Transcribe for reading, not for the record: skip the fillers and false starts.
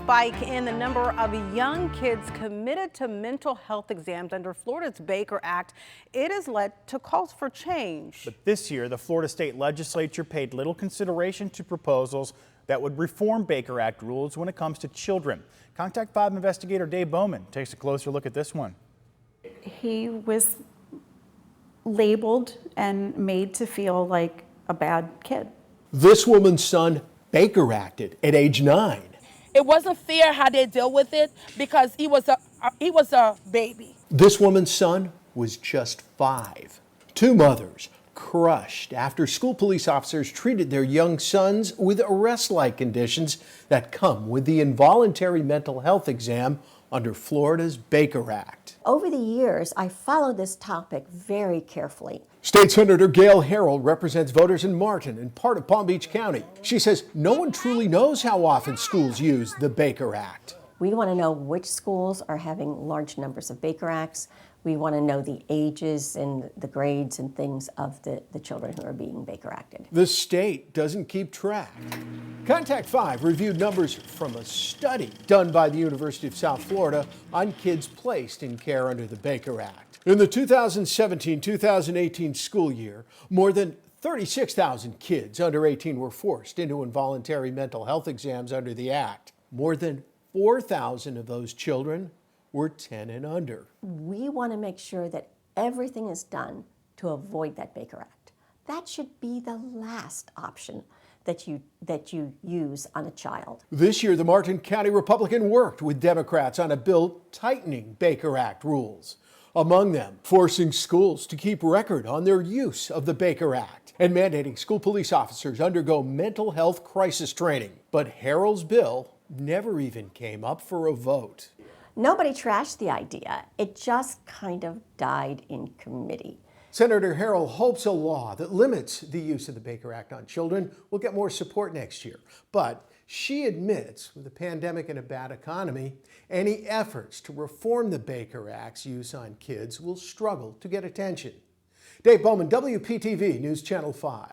spike in the number of young kids committed to mental health exams under Florida's Baker Act. It has led to calls for change. But this year, the Florida State Legislature paid little consideration to proposals that would reform Baker Act rules when it comes to children. Contact 5 investigator Dave Bowman takes a closer look at this one. He was labeled and made to feel like a bad kid. This woman's son Baker acted at age 9. It wasn't fair how they dealt with it because he was a baby. This woman's son was just 5. Two mothers crushed after school police officers treated their young sons with arrest-like conditions that come with the involuntary mental health exam under Florida's Baker Act. Over the years, I followed this topic very carefully. State Senator Gayle Harrell represents voters in Martin and part of Palm Beach County. She says no one truly knows how often schools use the Baker Act. We want to know which schools are having large numbers of Baker Acts. We want to know the ages and the grades and things of the children who are being Baker Acted. The state doesn't keep track. Contact 5 reviewed numbers from a study done by the University of South Florida on kids placed in care under the Baker Act. In the 2017-2018 school year, more than 36,000 kids under 18 were forced into involuntary mental health exams under the Act. More than 4,000 of those children were 10 and under. We want to make sure that everything is done to avoid that Baker Act. That should be the last option that you use on a child. This year, the Martin County Republican worked with Democrats on a bill tightening Baker Act rules. Among them, forcing schools to keep record on their use of the Baker Act and mandating school police officers undergo mental health crisis training. But Harrell's bill never even came up for a vote. Nobody trashed the idea. It just kind of died in committee. Senator Harrell hopes a law that limits the use of the Baker Act on children will get more support next year. But she admits, with a pandemic and a bad economy, any efforts to reform the Baker Act's use on kids will struggle to get attention. Dave Bowman, WPTV News Channel 5.